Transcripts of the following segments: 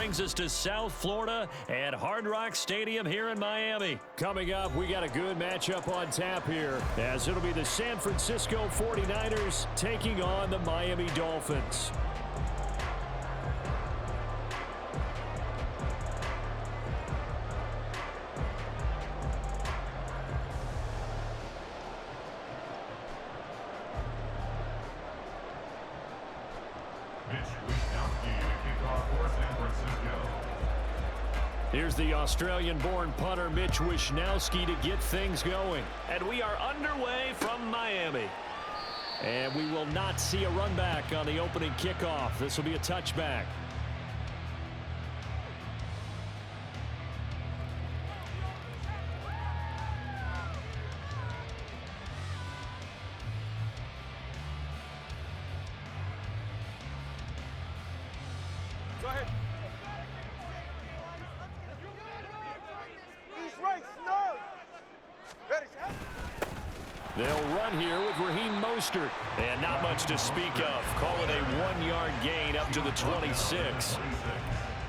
brings us to South Florida at Hard Rock Stadium here in Miami. Coming up, we got a good matchup on tap here, as it'll be the San Francisco 49ers taking on the Miami Dolphins. Here's the Australian-born punter Mitch Wishnowsky to get things going. And we are underway from Miami. And we will not see a run back on the opening kickoff. This will be a touchback. Go ahead. They'll run here with Raheem Mostert. And not much to speak of. Call it a 1-yard gain up to the 26.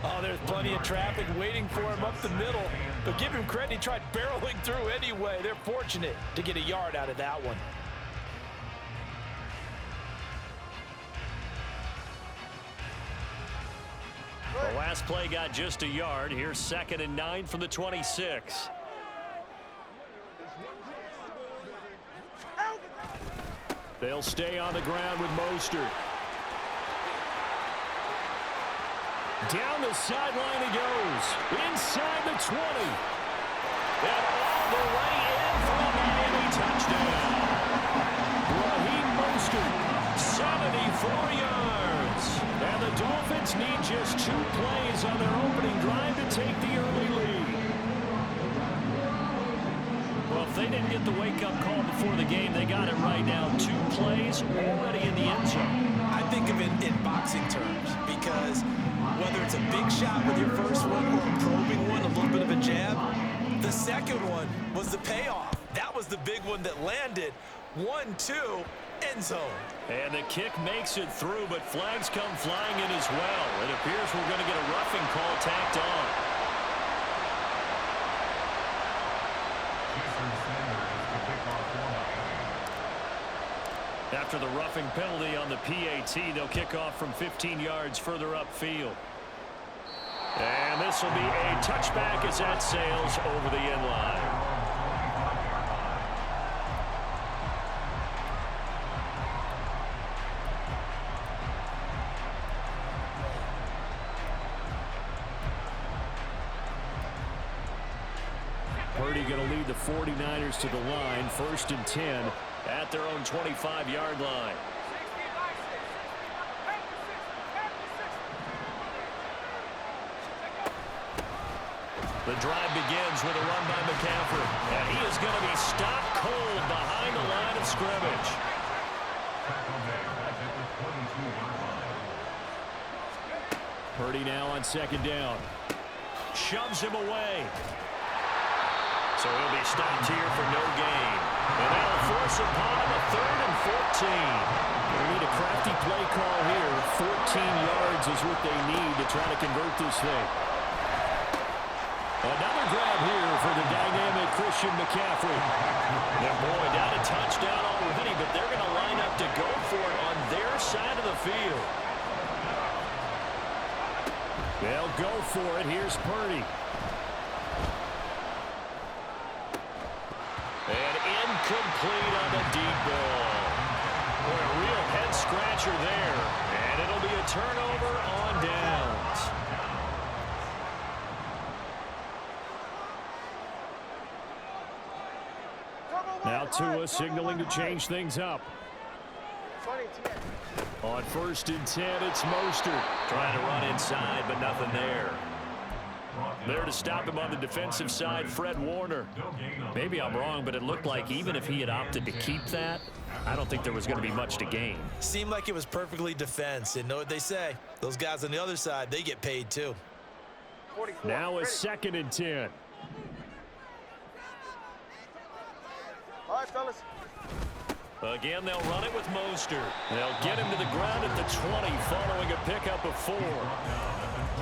Oh, there's plenty of traffic waiting for him up the middle. But give him credit, he tried barreling through anyway. They're fortunate to get a yard out of that one. The last play got just a yard. Here's 2nd and 9 from the 26. They'll stay on the ground with Mostert. Down the sideline he goes. Inside the 20. And all the way in for a Miami touchdown. Raheem Mostert, 74 yards. And the Dolphins need just 2 plays on their opening drive to take the early lead. Well, if they didn't get the wake-up call before the game, they got it right now. 2 plays already in the end zone. I think of it in boxing terms because whether it's a big shot with your first one or a probing one, a little bit of a jab, the second one was the payoff. That was the big one that landed. 1-2, end zone. And the kick makes it through, but flags come flying in as well. It appears we're going to get a roughing call tacked on. After the roughing penalty on the PAT, they'll kick off from 15 yards further upfield. And this will be a touchback as that sails over the end line. Purdy going to lead the 49ers to the line, 1st and 10 at their own 25-yard line. The drive begins with a run by McCaffrey. And he is going to be stopped cold behind the line of scrimmage. Purdy now on 2nd down. Shoves him away. So he'll be stopped here for no gain. And that'll force upon him a 3rd and 14. They need a crafty play call here. 14 yards is what they need to try to convert this thing. Another grab here for the dynamic Christian McCaffrey. They're boy down a touchdown already, but they're going to line up to go for it on their side of the field. They'll go for it. Here's Purdy. And incomplete on the deep ball. Boy, a real head-scratcher there. And it'll be a turnover on downs. Now Tua signaling to change things up. On 1st and 10, it's Mostert. Trying to run inside, but nothing there. There to stop him on the defensive side, Fred Warner. Maybe I'm wrong, but it looked like even if he had opted to keep that, I don't think there was going to be much to gain. Seemed like it was perfectly defense. And know what they say? Those guys on the other side, they get paid too. Now it's 2nd and 10. All right, fellas. Again, they'll run it with Mostert. They'll get him to the ground at the 20 following a pickup of 4.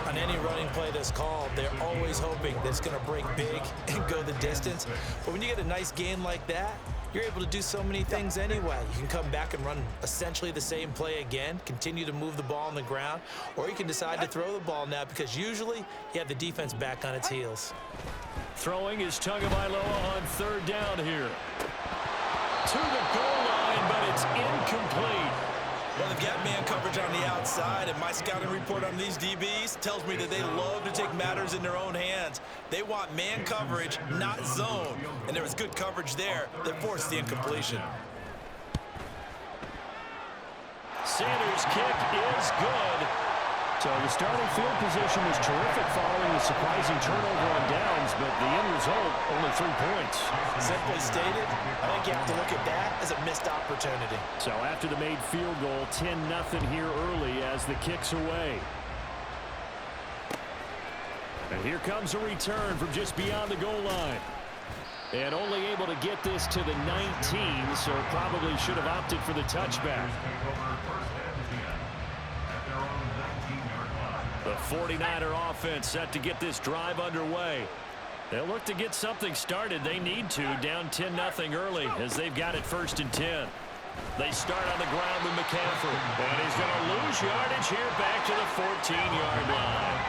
On any running play that's called, they're always hoping that it's going to break big and go the distance. But when you get a nice gain like that, you're able to do so many things anyway. You can come back and run essentially the same play again, continue to move the ball on the ground, or you can decide to throw the ball now because usually you have the defense back on its heels. Throwing is Tagovailoa on third down here. To the goal line, but it's incomplete. Well, they've got man coverage on the outside, and my scouting report on these DBs tells me that they love to take matters in their own hands. They want man coverage, not zone. And there was good coverage there that forced the incompletion. Sanders' kick is good. So the starting field position was terrific following the surprising turnover on downs, but the end result, only 3 points. Simply stated, I think you have to look at that as a missed opportunity. So after the made field goal, 10-0 here early as the kick's away. And here comes a return from just beyond the goal line. And only able to get this to the 19, so probably should have opted for the touchback. The 49er offense set to get this drive underway. They'll look to get something started. They need to, down 10-0 early as they've got it 1st and 10. They start on the ground with McCaffrey. And he's going to lose yardage here back to the 14-yard line.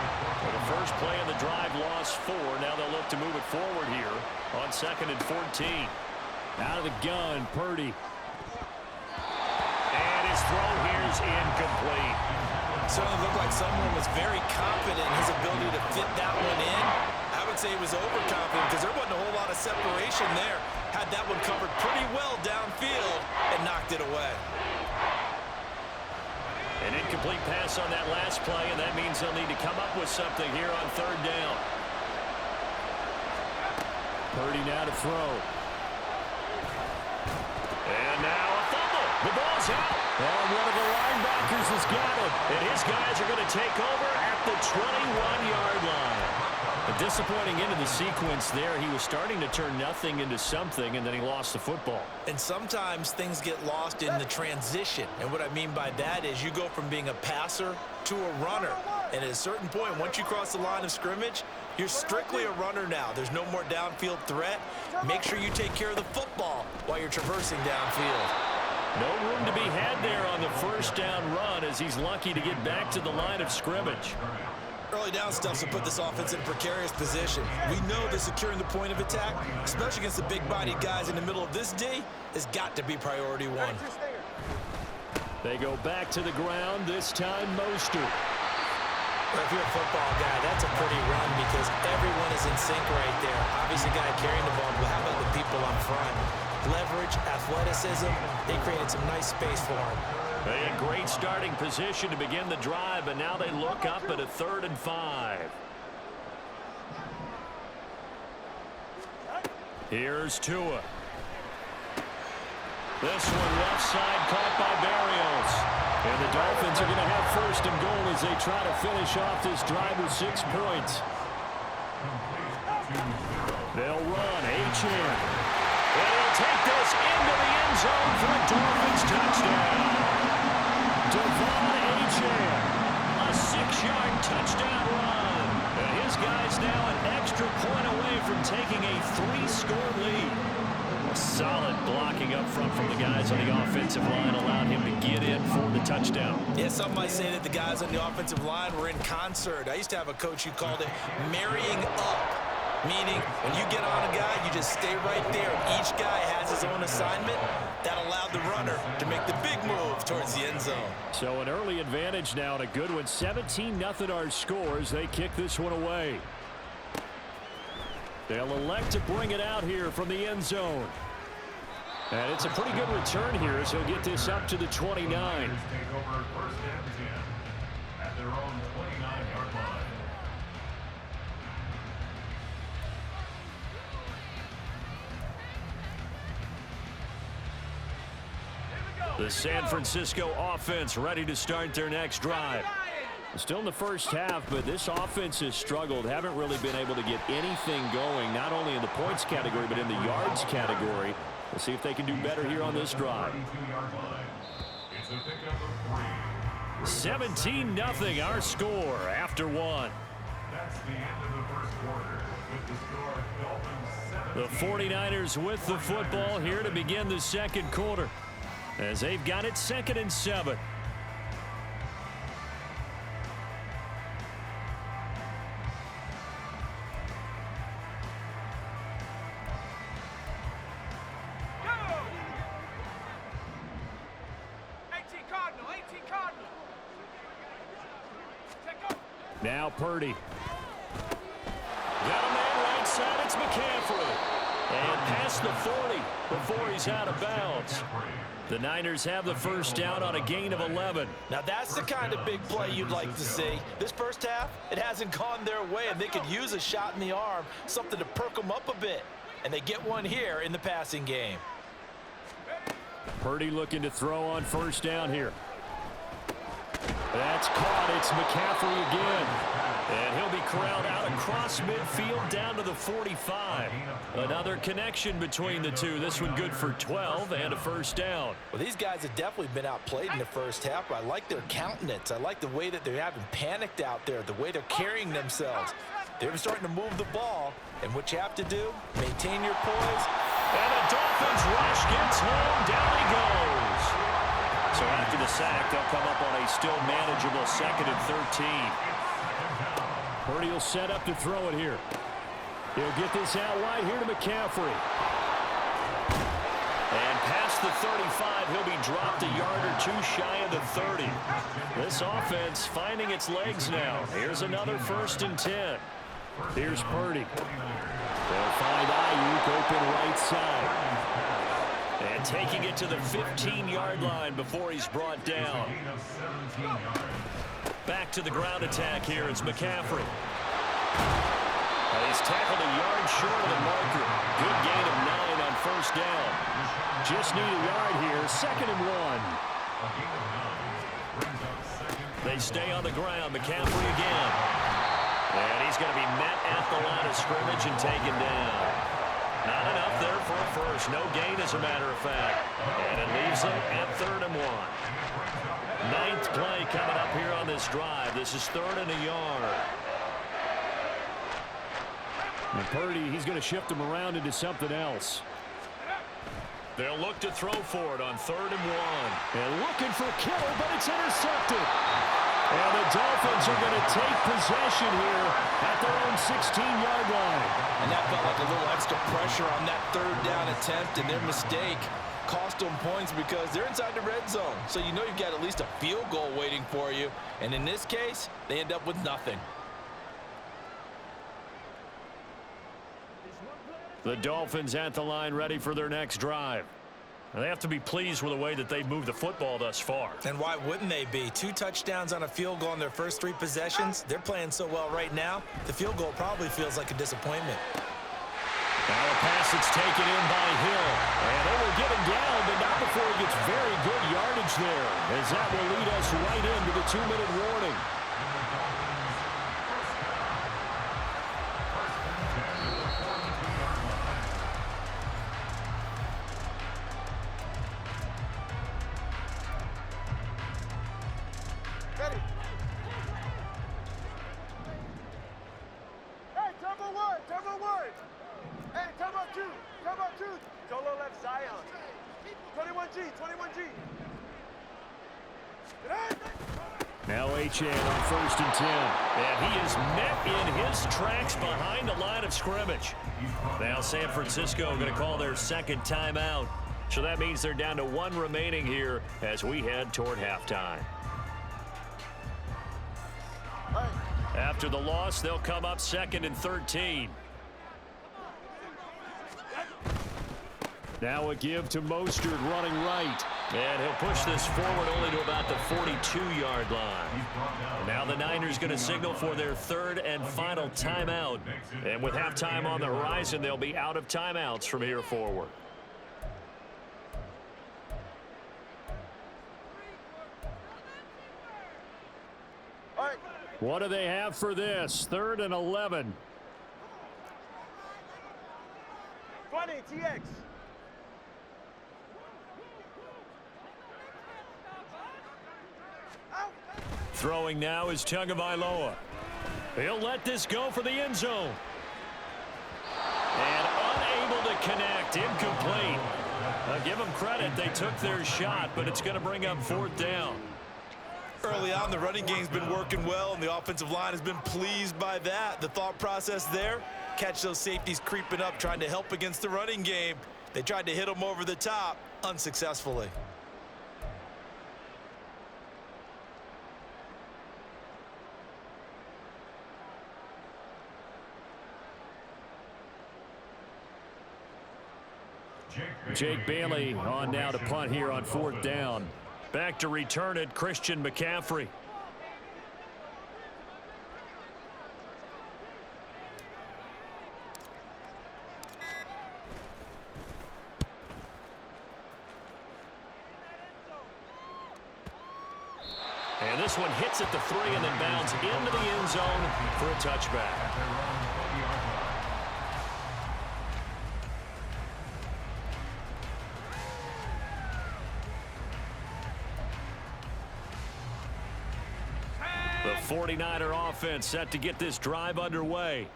For the first play of the drive, lost 4. Now they'll look to move it forward here on 2nd and 14. Out of the gun, Purdy. And his throw here is incomplete. Certainly looked like someone was very confident in his ability to fit that one in. I would say he was overconfident because there wasn't a whole lot of separation there. Had that one covered pretty well downfield and knocked it away. An incomplete pass on that last play, and that means they'll need to come up with something here on 3rd down. Purdy now to throw. And now a fumble. The ball's out. And one of the linebackers has got it. And his guys are going to take over at the 21-yard line. A disappointing end of the sequence there. He was starting to turn nothing into something, and then he lost the football. And sometimes things get lost in the transition. And what I mean by that is you go from being a passer to a runner. And at a certain point, once you cross the line of scrimmage, you're strictly a runner now. There's no more downfield threat. Make sure you take care of the football while you're traversing downfield. No room to be had there on the 1st down run as he's lucky to get back to the line of scrimmage. Early down stuff will put this offense in a precarious position. We know that securing the point of attack, especially against the big-bodied guys in the middle of this D, has got to be priority 1. They go back to the ground, this time Mostert. Well, if you're a football guy, that's a pretty run because everyone is in sync right there. Obviously, guy carrying the ball, but how about the people up front? Leverage, athleticism, they created some nice space for him. They had great starting position to begin the drive, but now they look up at a 3rd and 5. Here's Tua. This one left side caught by Barrios. And the Dolphins are going to have 1st and goal as they try to finish off this drive with 6 points. They'll run H2H. And he'll take this into the end zone for a Dolphins touchdown. Devon H2H, a 6-yard touchdown run. And his guys now an extra point away from taking a 3-score lead. A solid blocking up front from the guys on the offensive line allowed him to get in for the touchdown. Yeah, some might say that the guys on the offensive line were in concert. I used to have a coach who called it marrying up. Meaning, when you get on a guy, you just stay right there. Each guy has his own assignment. That allowed the runner to make the big move towards the end zone. So an early advantage now and a good one. 17-0 our scores. They kick this one away. They'll elect to bring it out here from the end zone. And it's a pretty good return here as he'll get this up to the 29. The San Francisco offense ready to start their next drive. Still in the first half, but this offense has struggled. Haven't really been able to get anything going, not only in the points category, but in the yards category. Let's see if they can do better here on this drive. 17-0 our score after 1. The 49ers with the football here to begin the second quarter, as they've got it 2nd and 7. Now Purdy. Got a man right side. It's McCaffrey. And past the 40 before he's out of bounds. The Niners have the first down on a gain of 11. Now that's the kind of big play you'd like to see. This first half, it hasn't gone their way, and they could use a shot in the arm, something to perk them up a bit. And they get one here in the passing game. Purdy looking to throw on first down here. That's caught. It's McCaffrey again. And he'll be corralled out across midfield down to the 45. Another connection between the two. This one good for 12 and a first down. Well, these guys have definitely been outplayed in the first half, but I like their countenance. I like the way that they haven't panicked out there, the way they're carrying themselves. They're starting to move the ball, and what you have to do, maintain your poise. And the Dolphins rush gets home. Down he goes. So after the sack, they'll come up on a still manageable 2nd and 13. Purdy will set up to throw it here. He'll get this out wide here to McCaffrey. And past the 35, he'll be dropped a yard or two shy of the 30. This offense finding its legs now. Here's another 1st and 10. Here's Purdy. They'll find Ayuk open right side. And taking it to the 15-yard line before he's brought down. Back to the ground attack here. It's McCaffrey. He's tackled a yard short of the marker. Good gain of 9 on first down. Just need a yard here. 2nd and 1. They stay on the ground. McCaffrey again. And he's going to be met at the line of scrimmage and taken down. Not enough there for a first. No gain, as a matter of fact. And it leaves them at 3rd and 1. 9th play coming up here on this drive. This is 3rd and a yard. And Purdy, he's going to shift him around into something else. They'll look to throw for it on 3rd and 1. And looking for Kittle, but it's intercepted. And the Dolphins are going to take possession here at their own 16-yard line. And that felt like a little extra pressure on that 3rd down attempt, and their mistake cost them points because they're inside the red zone. So you know you've got at least a field goal waiting for you. And in this case, they end up with nothing. The Dolphins at the line ready for their next drive. They have to be pleased with the way that they've moved the football thus far. And why wouldn't they be? 2 touchdowns on a field goal in their first 3 possessions. They're playing so well right now, the field goal probably feels like a disappointment. Now a pass that's taken in by Hill. And they will get him down, but not before he gets very good yardage there, as that will lead us right into the 2-minute warning. Now H.A. on 1st and 10. And he is met in his tracks behind the line of scrimmage. Now San Francisco going to call their 2nd timeout. So that means they're down to 1 remaining here as we head toward halftime. After the loss, they'll come up 2nd and 13. Now a give to Mostert running right. And he'll push this forward only to about the 42-yard line. Now the Niners going to signal for their 3rd and final timeout. And with halftime on the horizon, they'll be out of timeouts from here forward. What do they have for this? 3rd and 11. 20, TX. Throwing now is Tagovailoa. He'll let this go for the end zone. And unable to connect, incomplete. Give them credit, they took their shot, but it's going to bring up 4th down. Early on, the running game's been working well, and the offensive line has been pleased by that. The thought process there, catch those safeties creeping up, trying to help against the running game. They tried to hit them over the top, unsuccessfully. Jake Bailey on now to punt here on 4th down. Back to return it, Christian McCaffrey. And this one hits at the 3 and then bounds into the end zone for a touchback. The 49er offense set to get this drive underway.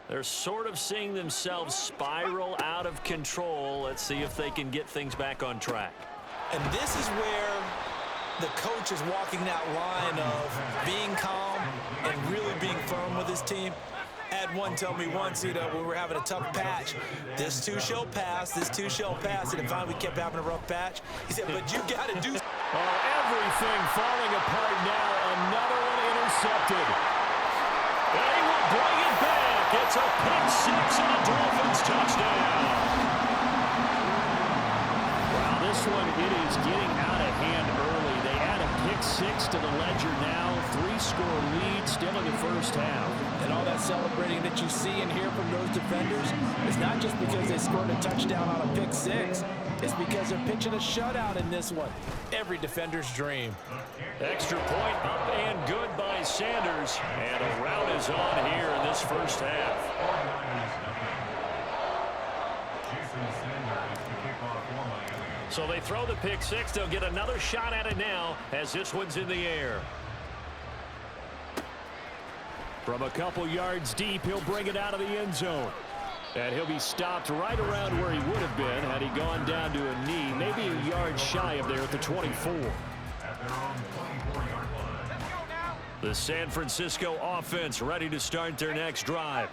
They're sort of seeing themselves spiral out of control. Let's see if they can get things back on track. And this is where the coach is walking that line of being calm and really being firm with his team. I had one tell me once, when we were having a tough patch, this too shall pass, this too shall pass, and finally we kept having a rough patch. He said, but you got to do. Oh, everything falling apart now. Another one intercepted. And he will bring it back. It's a pick 6 and a Dolphins touchdown. Wow, this one, it is getting out of hand early. They add a pick 6 to the ledger now. 3-score lead still in the first half. And all that celebrating that you see and hear from those defenders is not just because they scored a touchdown on a pick 6. It's because they're pitching a shutout in this one. Every defender's dream. Extra point up and good by Sanders. And a rout is on here in this first half. So they throw the pick 6. They'll get another shot at it now as this one's in the air. From a couple yards deep, he'll bring it out of the end zone. And he'll be stopped right around where he would have been had he gone down to a knee, maybe a yard shy of there at the 24. The San Francisco offense ready to start their next drive.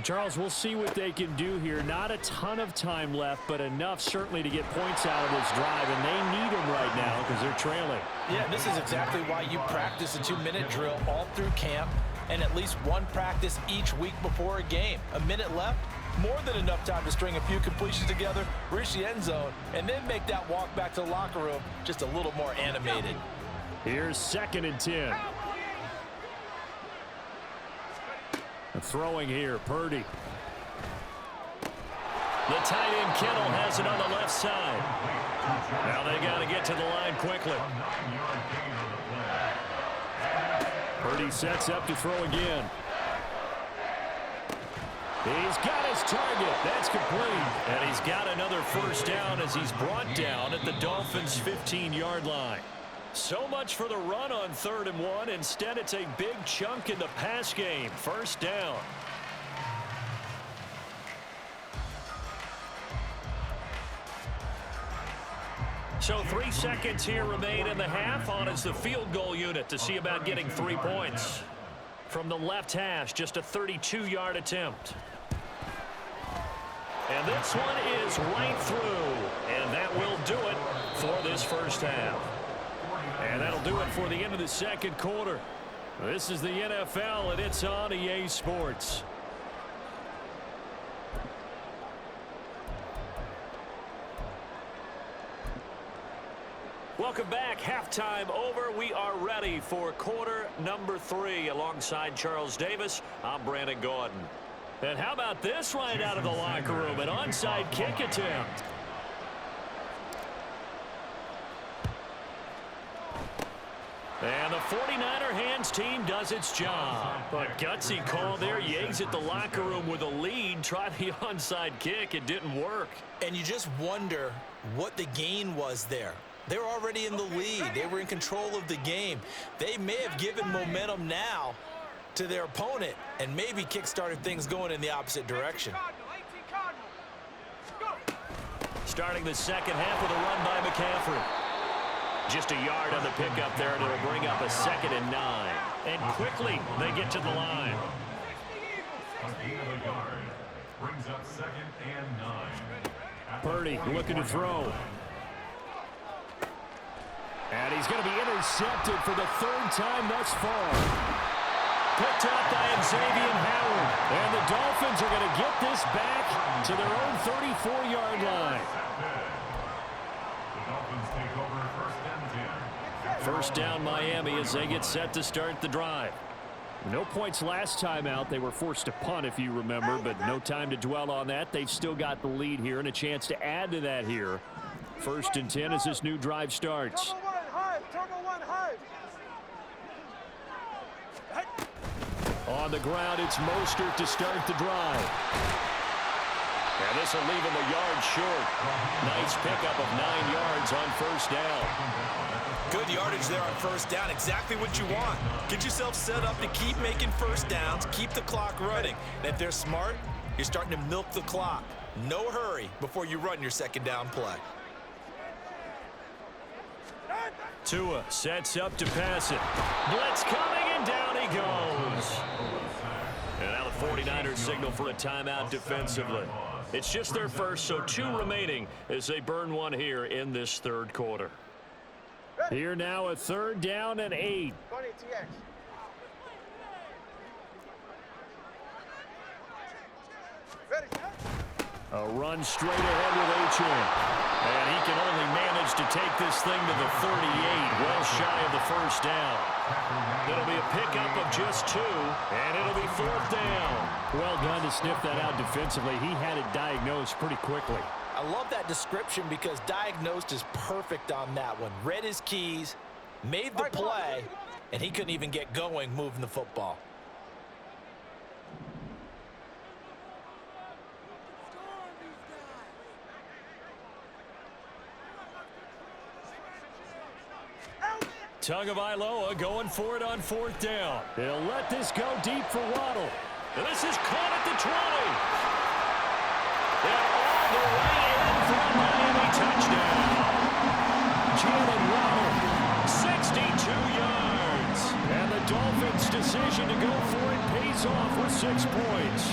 Charles, we'll see what they can do here. Not a ton of time left, but enough certainly to get points out of this drive, and they need them right now because they're trailing. Yeah, this is exactly why you practice a 2-minute drill all through camp and at least one practice each week before a game. A minute left, more than enough time to string a few completions together, reach the end zone, and then make that walk back to the locker room just a little more animated. Here's 2nd and 10. Throwing here, Purdy. The tight end Kittle has it on the left side. Now they got to get to the line quickly. Purdy sets up to throw again. He's got his target. That's complete. And he's got another first down as he's brought down at the Dolphins' 15-yard line. So much for the run on 3rd and 1. Instead, it's a big chunk in the pass game. First down. So 3 seconds here remain in the half. On is the field goal unit to see about getting 3 points. From the left hash, just a 32-yard attempt. And this one is right through. And that will do it for this first half. And that'll do it for the end of the second quarter. This is the NFL, and it's on EA Sports. Welcome back. Halftime over. We are ready for quarter number 3. Alongside Charles Davis, I'm Brandon Gordon. And how about this right out of the locker room? An onside kick attempt. And the 49er hands team does its job. But gutsy call there. Yates at the locker room with a lead. Tried the onside kick. It didn't work. And you just wonder what the gain was there. They're already in the lead. They were in control of the game. They may have given momentum now, to their opponent and maybe kick-started things going in the opposite direction. Starting the second half with a run by McCaffrey. Just a yard on the pickup there, and it'll bring up a 2nd and 9. And quickly, they get to the line. Brings up 2nd and 9. Purdy looking to throw. And he's going to be intercepted for the 3rd time thus far. Picked up by Xavier Howard. And the Dolphins are going to get this back to their own 34-yard line. The Dolphins take over 1st and 10. First down Miami as they get set to start the drive. No points last time out. They were forced to punt, if you remember, but no time to dwell on that. They've still got the lead here and a chance to add to that here. 1st and 10 as this new drive starts. On the ground, it's Mostert to start the drive. And this will leave him a yard short. Nice pickup of 9 yards on 1st down. Good yardage there on 1st down. Exactly what you want. Get yourself set up to keep making 1st downs, keep the clock running. And if they're smart, you're starting to milk the clock. No hurry before you run your 2nd down play. Tua sets up to pass it. Blitz coming, and down he goes. And now the 49ers signal for a timeout defensively. It's just their first, so 2 remaining as they burn one here in this 3rd quarter. Here now a 3rd down and 8. 20 TX. Ready, A run straight ahead with H2H. And he can only manage to take this thing to the 38, well shy of the 1st down. It'll be a pickup of just 2, and it'll be 4th down. Well done to sniff that out defensively. He had it diagnosed pretty quickly. I love that description because diagnosed is perfect on that one. Read his keys, made the play, and he couldn't even get going moving the football. Tagovailoa going for it on 4th down. He'll let this go deep for Waddle. And this is caught at the 20. And all the way in for a Miami touchdown. Jalen Waddle, 62 yards. And the Dolphins' decision to go for it pays off with 6 points.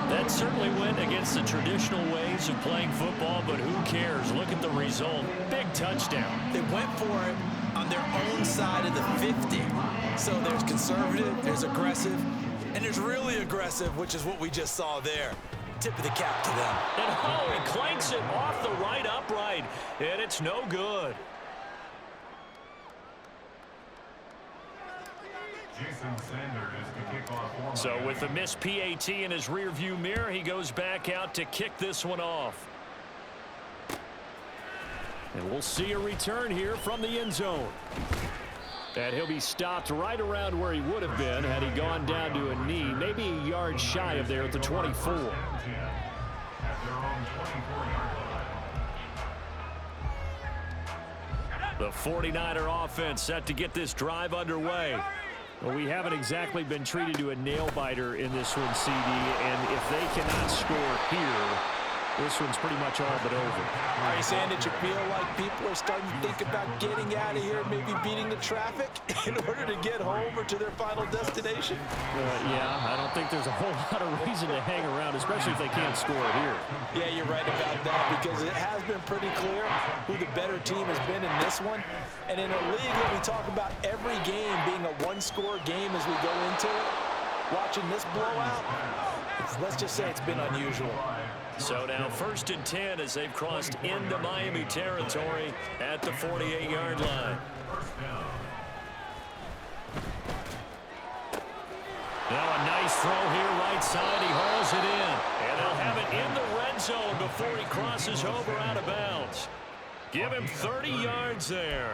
That certainly went against the traditional ways of playing football, but who cares? Look at the result. Big touchdown. They went for it on their own side of the 50. So there's conservative, there's aggressive, and there's really aggressive, which is what we just saw there. Tip of the cap to them. And he clanks it off the right upright, and it's no good. Jason Sanders is to kick off. So with the missed PAT in his rearview mirror, he goes back out to kick this one off. And we'll see a return here from the end zone. And he'll be stopped right around where he would have been had he gone down to a knee, maybe a yard shy of there at the 24. At their own 24-yard line. The 49er offense set to get this drive underway. Well, we haven't exactly been treated to a nail-biter in this one, CD, and if they cannot score here, this one's pretty much all but over. Are you saying that you feel like people are starting to think about getting out of here, maybe beating the traffic in order to get home or to their final destination? Yeah, I don't think there's a whole lot of reason to hang around, especially if they can't score here. Yeah, you're right about that because it has been pretty clear who the better team has been in this one. And in a league where we talk about every game being a one-score game as we go into it, watching this blowout, let's just say it's been unusual. So now 1st and 10 as they've crossed into Miami territory at the 48-yard line. Now a nice throw here right side. He hauls it in. And they'll have it in the red zone before he crosses over out of bounds. Give him 30 yards there.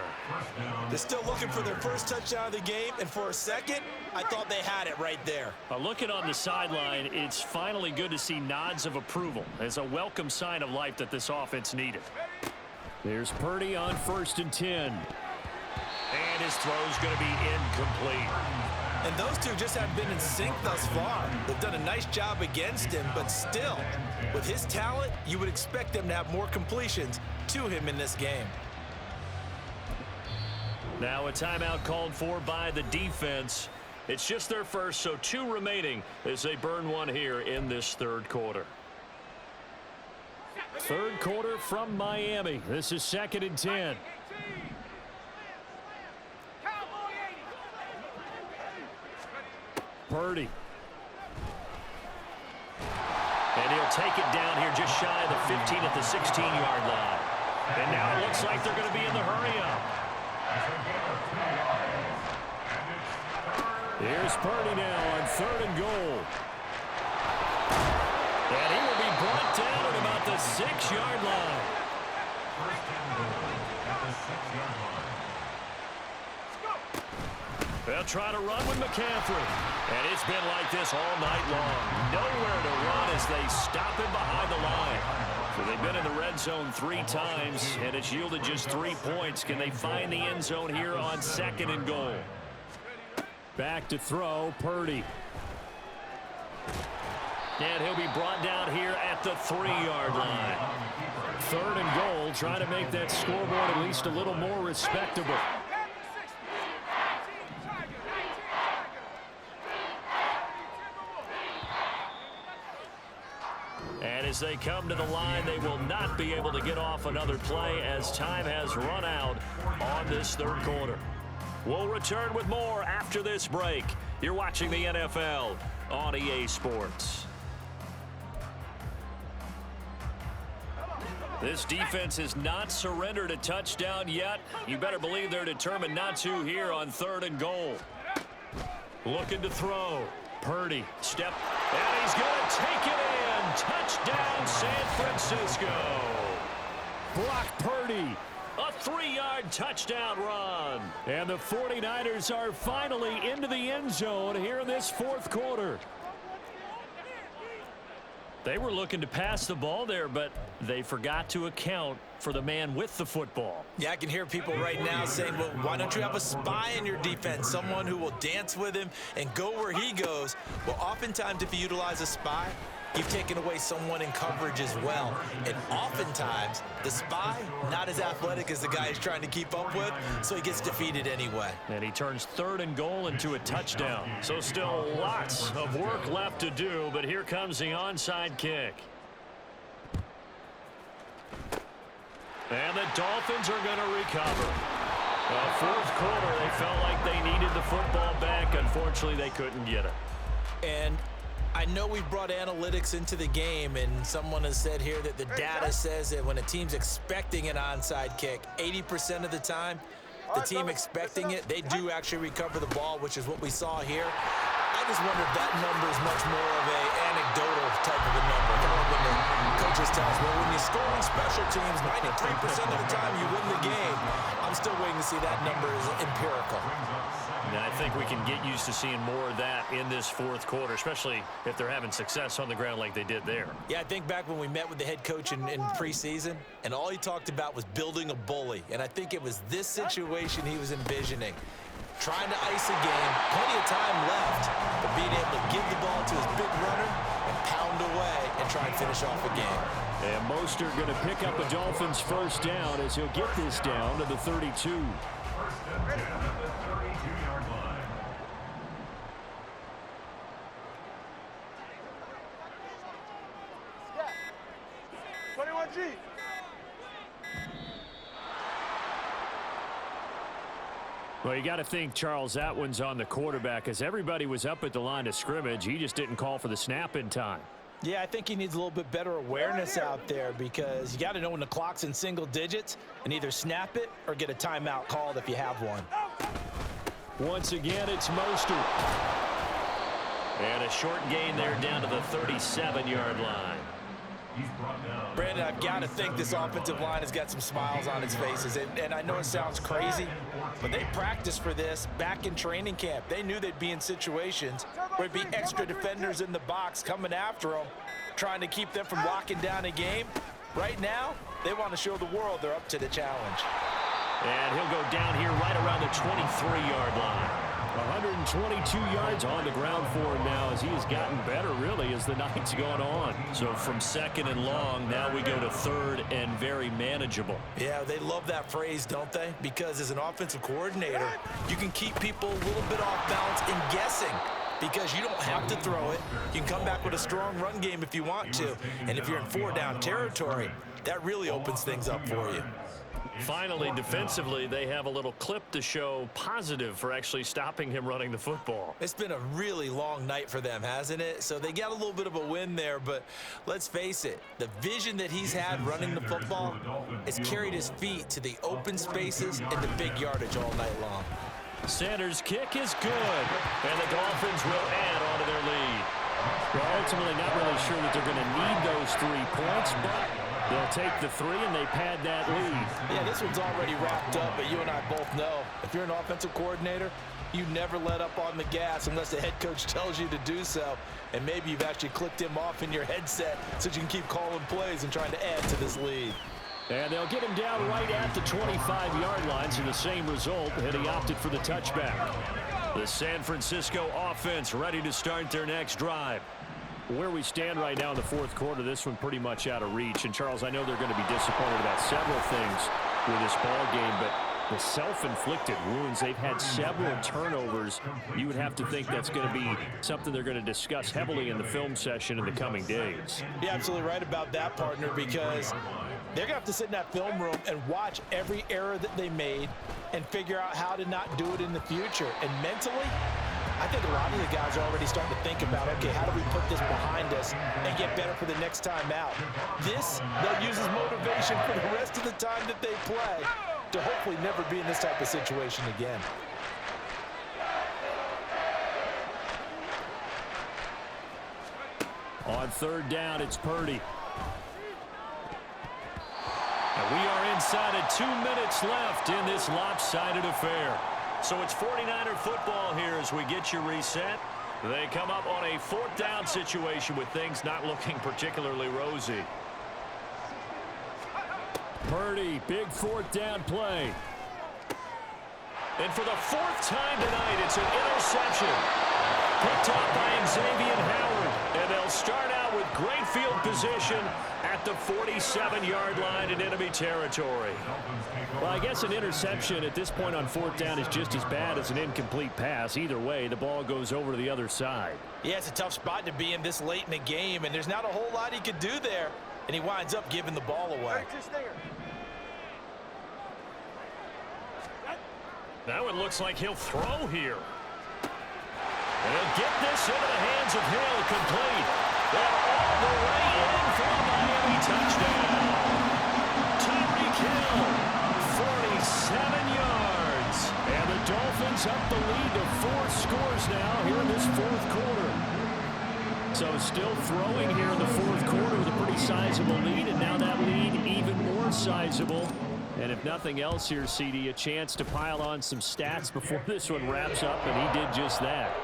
They're still looking for their first touchdown of the game, and for a second, I thought they had it right there. Looking on the sideline, it's finally good to see nods of approval as a welcome sign of life that this offense needed. There's Purdy on 1st and 10. And his throw's going to be incomplete. And those two just haven't been in sync thus far. They've done a nice job against him, but still, with his talent, you would expect them to have more completions to him in this game. Now a timeout called for by the defense. It's just their first, so 2 remaining as they burn one here in this third quarter. Third quarter from Miami. This is 2nd and 10. Purdy. And he'll take it down here just shy of the 15 at the 16-yard line. And now it looks like they're going to be in the hurry-up. Here's Purdy now on 3rd and goal. And he will be brought down at about the 6-yard line. First and goal at the 6-yard line. They'll try to run with McCaffrey. And it's been like this all night long. Nowhere to run as they stop him behind the line. So they've been in the red zone 3 times, and it's yielded just 3 points. Can they find the end zone here on 2nd and goal? Back to throw, Purdy. And he'll be brought down here at the 3-yard line. 3rd and goal, trying to make that scoreboard at least a little more respectable. And as they come to the line, they will not be able to get off another play as time has run out on this third quarter. We'll return with more after this break. You're watching the NFL on EA Sports. This defense has not surrendered a touchdown yet. You better believe they're determined not to here on 3rd and goal. Looking to throw. Purdy, step, and he's going to take it in. Touchdown, San Francisco. Brock Purdy. A 3-yard touchdown run. And the 49ers are finally into the end zone here in this 4th quarter. They were looking to pass the ball there, but they forgot to account for the man with the football. Yeah, I can hear people right now saying, well, why don't you have a spy in your defense, someone who will dance with him and go where he goes? Well, oftentimes if you utilize a spy, you've taken away someone in coverage as well. And oftentimes, the spy, not as athletic as the guy he's trying to keep up with, so he gets defeated anyway. And he turns 3rd and goal into a touchdown. So still lots of work left to do, but here comes the onside kick. And the Dolphins are going to recover. The 4th quarter, they felt like they needed the football back. Unfortunately, they couldn't get it. And I know we brought analytics into the game, and someone has said here that the data says that when a team's expecting an onside kick, 80% of the time, the team expecting it, they do actually recover the ball, which is what we saw here. I just wonder if that number is much more of an anecdotal type of a number. Kind of when the coaches tell us, well, when you score on special teams, 93% of the time you win the game. I'm still waiting to see that number is empirical. And I think we can get used to seeing more of that in this 4th quarter, especially if they're having success on the ground like they did there. Yeah, I think back when we met with the head coach in preseason, and all he talked about was building a bully. And I think it was this situation he was envisioning. Trying to ice a game, plenty of time left, but being able to give the ball to his big runner and pound away and try and finish off a game. And Mostert going to pick up a Dolphins first down as he'll get this down to the 32. First and 10 at the 32-yard line. Yeah. 21G. Well, you got to think, Charles, that one's on the quarterback as everybody was up at the line of scrimmage. He just didn't call for the snap in time. Yeah, I think he needs a little bit better awareness out there because you got to know when the clock's in single digits and either snap it or get a timeout called if you have one. Once again, it's Mostert. And a short gain there down to the 37-yard line. He's brought down. Brandon, I've got to think this offensive line has got some smiles on its faces. And I know it sounds crazy, but they practiced for this back in training camp. They knew they'd be in situations where it'd be extra defenders in the box coming after them, trying to keep them from locking down a game. Right now, they want to show the world they're up to the challenge. And he'll go down here right around the 23-yard line. 122 yards on the ground for him now as he has gotten better, really, as the night's gone on. So from second and long, now we go to third and very manageable. Yeah, they love that phrase, don't they? Because as an offensive coordinator, you can keep people a little bit off balance and guessing because you don't have to throw it. You can come back with a strong run game if you want to. And if you're in four-down territory, that really opens things up for you. Finally, defensively, they have a little clip to show positive for actually stopping him running the football. It's been a really long night for them, hasn't it? So they got a little bit of a win there, but let's face it, the vision that he's had running the football has carried his feet to the open spaces and the big yardage all night long. Sanders' kick is good, and the Dolphins will add on to their lead. Well, ultimately, not really sure that they're going to need those 3 points, but they'll take the 3 and they pad that lead. Yeah, this one's already wrapped up, but you and I both know if you're an offensive coordinator, you never let up on the gas unless the head coach tells you to do so. And maybe you've actually clicked him off in your headset so you can keep calling plays and trying to add to this lead. And they'll get him down right at the 25-yard line, so the same result, and he opted for the touchback. The San Francisco offense ready to start their next drive. Where we stand right now in the fourth quarter, this one pretty much out of reach. And, Charles, I know they're going to be disappointed about several things with this ball game, but the self-inflicted wounds, they've had several turnovers. You would have to think that's going to be something they're going to discuss heavily in the film session in the coming days. You're absolutely right about that, partner, because they're going to have to sit in that film room and watch every error that they made and figure out how to not do it in the future. And mentally, I think a lot of the guys are already starting to think about, okay, how do we put this behind us and get better for the next time out? This, they'll use as motivation for the rest of the time that they play to hopefully never be in this type of situation again. On third down, it's Purdy. And we are inside of 2 minutes left in this lopsided affair. So it's 49er football here as we get you reset. They come up on a 4th down situation with things not looking particularly rosy. Purdy, big 4th down play. And for the 4th time tonight, it's an interception. Picked up by Xavier Howard. And they'll start out with great field position at the 47-yard line in enemy territory. Well, I guess an interception at this point on 4th down is just as bad as an incomplete pass. Either way, the ball goes over to the other side. Yeah, it's a tough spot to be in this late in the game, and there's not a whole lot he could do there, and he winds up giving the ball away. Now it looks like he'll throw here. And he'll get this into the hands of Hill, complete. And all the way in for a Miami touchdown. Tyreek Hill, 47 yards. And the Dolphins up the lead to 4 scores now here in this 4th quarter. So still throwing here in the 4th quarter with a pretty sizable lead, and now that lead even more sizable. And if nothing else here, CD, a chance to pile on some stats before this one wraps up, and he did just that.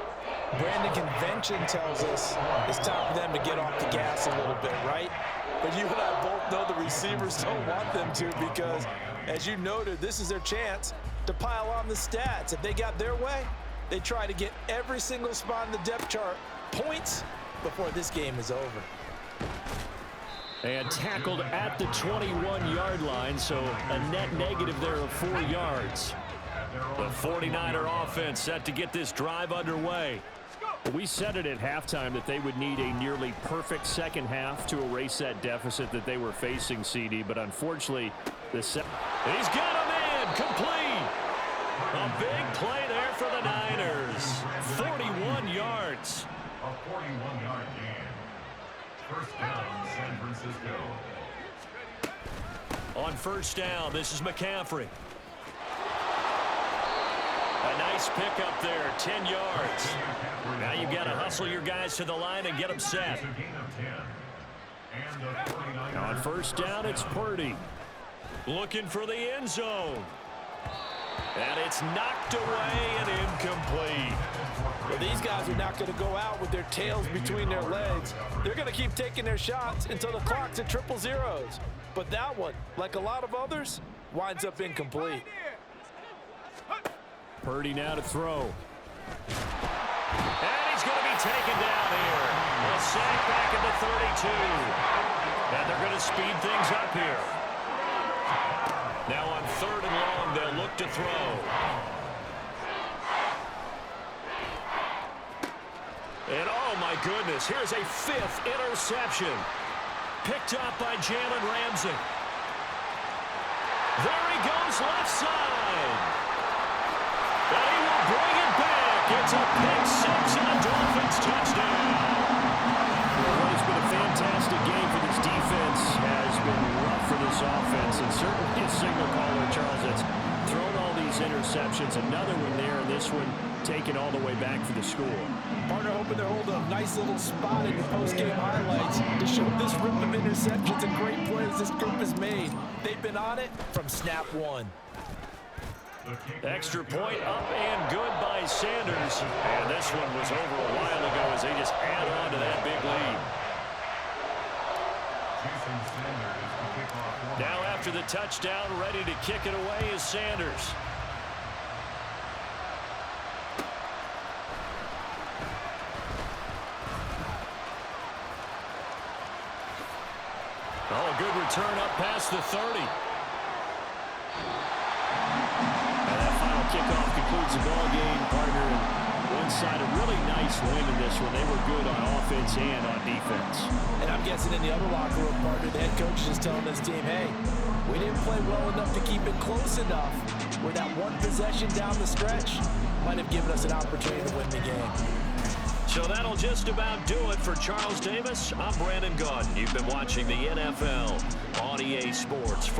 Brandon, convention tells us it's time for them to get off the gas a little bit, right? But you and I both know the receivers don't want them to because, as you noted, this is their chance to pile on the stats. If they got their way, they try to get every single spot in the depth chart points before this game is over. And tackled at the 21-yard line, so a net negative there of 4 yards. The 49er offense set to get this drive underway. We said it at halftime that they would need a nearly perfect second half to erase that deficit that they were facing, CD, but unfortunately, he's got a man complete. A big play there for the Niners. 41 yards. A 41-yard gain. First down, San Francisco. On first down, this is McCaffrey. A nice pickup there, 10 yards. Now you've got to hustle your guys to the line and get them set. On first down, it's Purdy. Looking for the end zone. And it's knocked away and incomplete. Well, these guys are not going to go out with their tails between their legs. They're going to keep taking their shots until the clock's at 000. But that one, like a lot of others, winds up incomplete. Purdy now to throw. And he's going to be taken down here. A sack back into 32. And they're going to speed things up here. Now on 3rd and long, they'll look to throw. And oh my goodness, here's a 5th interception. Picked up by Jalen Ramsey. There he goes, left side. And he will bring it back. It's a pick 6 and a Dolphins touchdown. Well, it's been a fantastic game for this defense. Has been rough for this offense. And certainly a signal caller, Charles, that's thrown all these interceptions. Another one there, and this one taken all the way back for the score. Partner hoping to hold a nice little spot in your post-game highlights to show this rip of interceptions and great plays this group has made. They've been on it from snap one. Extra point up and good by Sanders. And this one was over a while ago as they just add on to that big lead. Now after the touchdown, ready to kick it away is Sanders. Oh, good return up past the 30. And that final kickoff concludes the ball game, partner. And one side, a really nice win in this one. They were good on offense and on defense. And I'm guessing in the other locker room, partner, the head coach is telling his team, hey, we didn't play well enough to keep it close enough where that one possession down the stretch might have given us an opportunity to win the game. So that'll just about do it for Charles Davis. I'm Brandon Gaudin. You've been watching the NFL on EA Sports. For